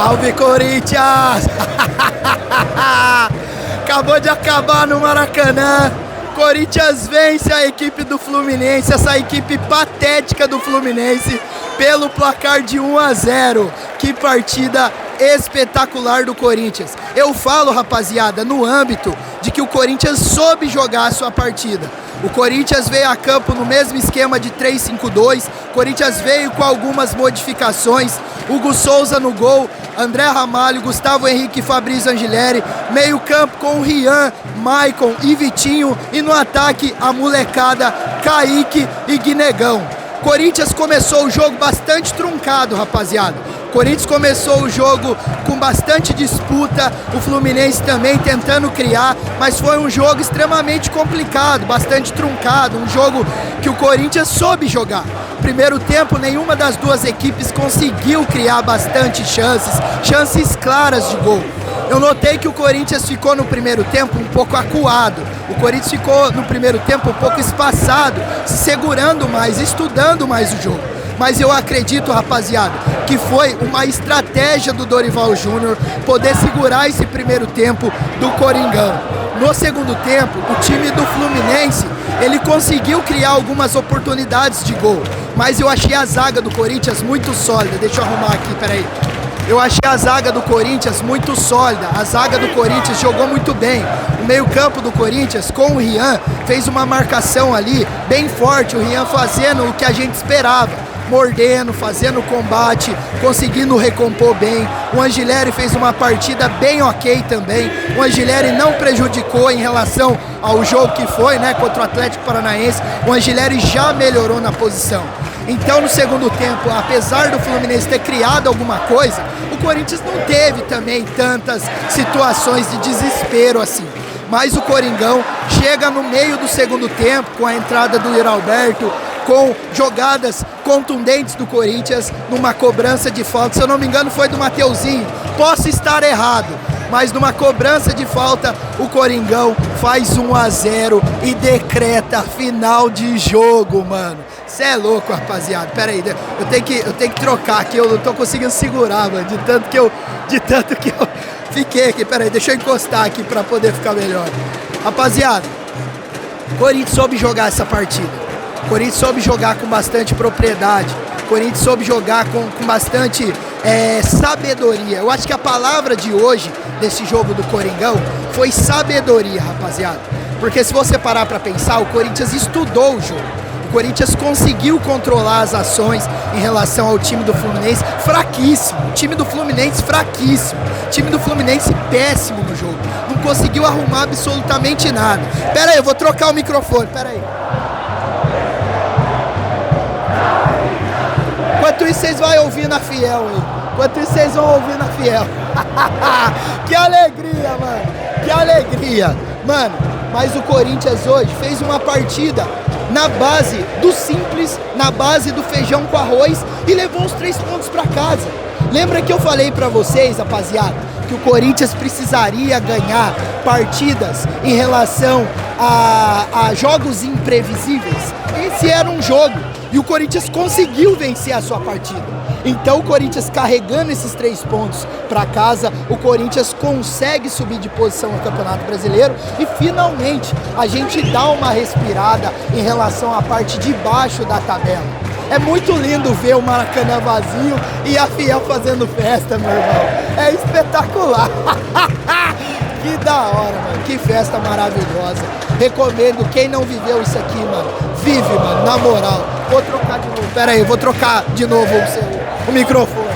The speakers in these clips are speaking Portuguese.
Salve, Corinthians! Acabou de acabar no Maracanã. Corinthians vence a equipe do Fluminense, essa equipe patética do Fluminense, pelo placar de 1-0. Que partida espetacular do Corinthians. Eu falo, rapaziada, no âmbito de que o Corinthians soube jogar a sua partida. O Corinthians veio a campo no mesmo esquema de 3-5-2. O Corinthians veio com algumas modificações. Hugo Souza no gol, André Ramalho, Gustavo Henrique e Fabrício Angileri. Meio campo com Rian, Maicon e Vitinho. E no ataque a molecada Kaique e Guinegão. Corinthians começou o jogo bastante truncado, rapaziada. Corinthians começou o jogo com bastante disputa, o Fluminense também tentando criar, mas foi um jogo extremamente complicado, bastante truncado, um jogo que o Corinthians soube jogar. Primeiro tempo, nenhuma das duas equipes conseguiu criar bastante chances claras de gol. Eu notei que o Corinthians ficou no primeiro tempo um pouco acuado. O Corinthians ficou no primeiro tempo um pouco espaçado, se segurando mais, estudando mais o jogo. Mas eu acredito, rapaziada, que foi uma estratégia do Dorival Júnior poder segurar esse primeiro tempo do Coringão. No segundo tempo, o time do Fluminense, ele conseguiu criar algumas oportunidades de gol. Mas eu achei a zaga do Corinthians muito sólida. Deixa eu arrumar aqui, peraí. Eu achei a zaga do Corinthians muito sólida. A zaga do Corinthians jogou muito bem. O meio-campo do Corinthians, com o Rian, fez uma marcação ali bem forte. O Rian fazendo o que a gente esperava, mordendo, fazendo combate, conseguindo recompor bem. O Angileri fez uma partida bem ok também. O Angileri não prejudicou em relação ao jogo que foi, né, contra o Atlético Paranaense. O Angileri já melhorou na posição. Então, no segundo tempo, apesar do Fluminense ter criado alguma coisa, o Corinthians não teve também tantas situações de desespero assim. Mas o Coringão chega no meio do segundo tempo, com a entrada do Yuri Alberto, com jogadas contundentes do Corinthians, numa cobrança de falta. Se eu não me engano, foi do Mateuzinho. Posso estar errado, mas numa cobrança de falta, o Coringão faz 1-0 e decreta final de jogo, mano. Cê é louco, rapaziada. Pera aí, eu tenho que trocar aqui, eu não tô conseguindo segurar, mano, de tanto que eu fiquei aqui. Pera aí, deixa eu encostar aqui pra poder ficar melhor. Rapaziada, o Corinthians soube jogar essa partida. O Corinthians soube jogar com bastante propriedade. O Corinthians soube jogar com bastante sabedoria. Eu acho que a palavra de hoje, desse jogo do Coringão, foi sabedoria, rapaziada. Porque se você parar pra pensar, o Corinthians estudou o jogo. O Corinthians conseguiu controlar as ações em relação ao time do Fluminense, fraquíssimo. O time do Fluminense fraquíssimo. O time do Fluminense péssimo no jogo. Não conseguiu arrumar absolutamente nada. Pera aí, eu vou trocar o microfone, pera aí. Enquanto isso, vocês vão ouvir na Fiel aí. Enquanto isso, vocês vão ouvir na Fiel. Que alegria, mano. Que alegria. Mano, mas o Corinthians hoje fez uma partida na base do simples, na base do feijão com arroz e levou os 3 pontos pra casa. Lembra que eu falei pra vocês, rapaziada, que o Corinthians precisaria ganhar partidas em relação a jogos imprevisíveis? Esse era um jogo e o Corinthians conseguiu vencer a sua partida. Então o Corinthians carregando esses 3 pontos para casa, o Corinthians consegue subir de posição no Campeonato Brasileiro e finalmente a gente dá uma respirada em relação à parte de baixo da tabela. É muito lindo ver o Maracanã vazio e a Fiel fazendo festa, meu irmão. É espetacular. Que da hora, mano. Que festa maravilhosa. Recomendo, quem não viveu isso aqui, mano, vive, mano, na moral. Vou trocar de novo. Pera aí, eu vou trocar de novo o microfone.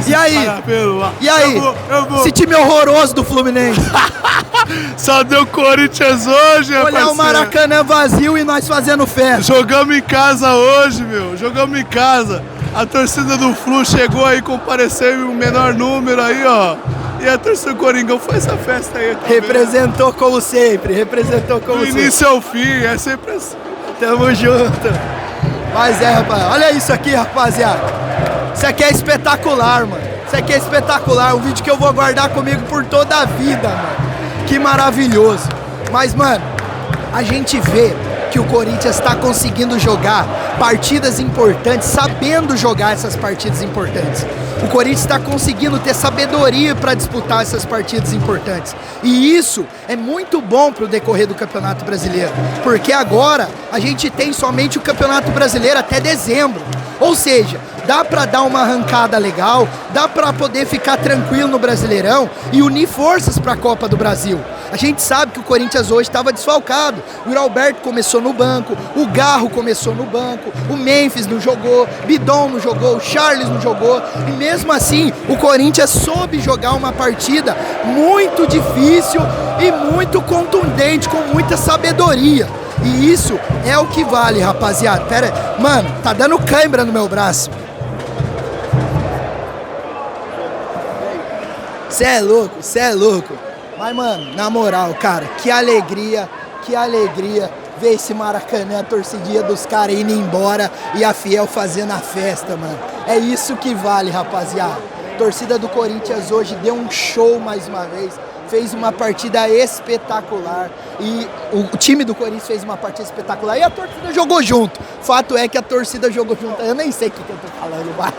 E aí? E aí? Eu vou. Esse time horroroso do Fluminense. Só deu Corinthians hoje, rapaz. Olhar o Maracanã vazio e nós fazendo festa. Jogamos em casa hoje, meu. Jogamos em casa. A torcida do Flu chegou aí, compareceu em um menor número aí, ó. E a torcida do Coringão foi essa festa aí. Tá representou vendo? Como sempre, representou como sempre. Do início ao fim, é sempre assim. Tamo junto. Mas rapaz, olha isso aqui, rapaziada. Isso aqui é espetacular, mano. Isso aqui é espetacular, um vídeo que eu vou guardar comigo por toda a vida, mano. Que maravilhoso. Mas, mano, a gente vê que o Corinthians está conseguindo jogar partidas importantes, sabendo jogar essas partidas importantes. O Corinthians está conseguindo ter sabedoria para disputar essas partidas importantes. E isso é muito bom para o decorrer do Campeonato Brasileiro, porque agora a gente tem somente o Campeonato Brasileiro até dezembro. Ou seja, dá para dar uma arrancada legal, dá para poder ficar tranquilo no Brasileirão e unir forças para a Copa do Brasil. A gente sabe que o Corinthians hoje estava desfalcado. O Yuri Alberto começou no banco, o Garro começou no banco, o Memphis não jogou, Bidon não jogou, o Charles não jogou. E mesmo assim, o Corinthians soube jogar uma partida muito difícil e muito contundente, com muita sabedoria. E isso é o que vale, rapaziada. Pera aí. Mano, tá dando cãibra no meu braço. Cê é louco. Mas, mano, na moral, cara, que alegria ver esse Maracanã, a torcidinha dos caras indo embora e a Fiel fazendo a festa, mano. É isso que vale, rapaziada. A torcida do Corinthians hoje deu um show mais uma vez. Fez uma partida espetacular e o time do Corinthians fez uma partida espetacular e a torcida jogou junto. Fato é que a torcida jogou junto. Eu nem sei o que eu tô falando, mas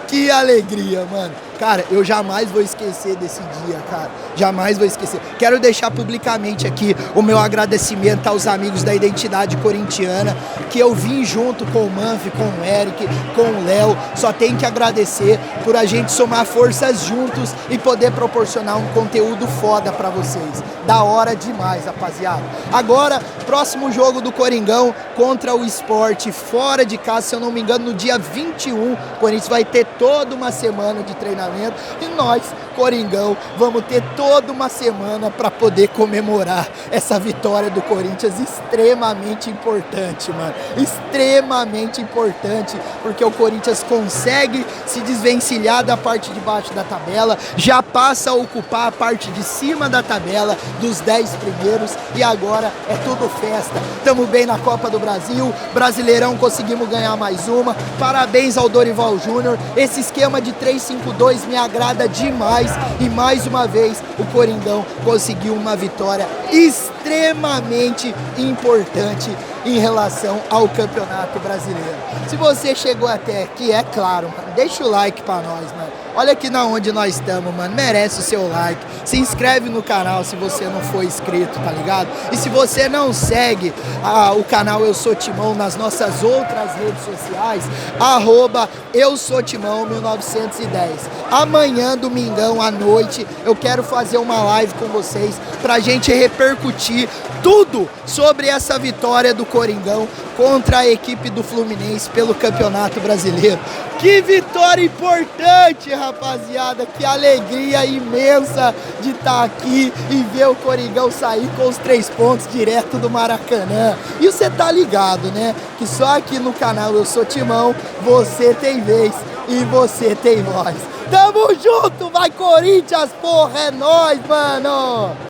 que alegria, mano. Cara, eu jamais vou esquecer desse dia, cara. Jamais vou esquecer. Quero deixar publicamente aqui o meu agradecimento aos amigos da Identidade Corintiana, que eu vim junto com o Manfi, com o Eric, com o Léo. Só tenho que agradecer por a gente somar forças juntos e poder proporcionar um conteúdo foda pra vocês. Da hora demais, rapaziada. Agora, próximo jogo do Coringão contra o Sport, fora de casa, se eu não me engano, no dia 21. O Corinthians vai ter toda uma semana de treinamento. E nós, Coringão, vamos ter toda uma semana para poder comemorar essa vitória do Corinthians extremamente importante, mano. Extremamente importante, porque o Corinthians consegue se desvencilhar da parte de baixo da tabela, já passa a ocupar a parte de cima da tabela dos 10 primeiros e agora é tudo festa. Tamo bem na Copa do Brasil, Brasileirão conseguimos ganhar mais uma. Parabéns ao Dorival Júnior. Esse esquema de 3-5-2 me agrada demais e mais uma vez o Coringão conseguiu uma vitória extremamente importante em relação ao Campeonato Brasileiro. Se você chegou até aqui, é claro, mano, deixa o like pra nós, mano. Olha aqui na onde nós estamos, mano. Merece o seu like. Se inscreve no canal se você não for inscrito, tá ligado? E se você não segue o canal Eu Sou Timão nas nossas outras redes sociais, @EuSouTimão1910. Amanhã, domingão, à noite, eu quero fazer uma live com vocês pra gente repercutir tudo sobre essa vitória do Coringão contra a equipe do Fluminense pelo Campeonato Brasileiro. Que vitória importante, rapaziada, que alegria imensa de estar aqui e ver o Coringão sair com os 3 pontos direto do Maracanã. E você tá ligado, né, que só aqui no canal Eu Sou Timão, você tem vez e você tem voz. Tamo junto, vai Corinthians, porra, é nóis, mano!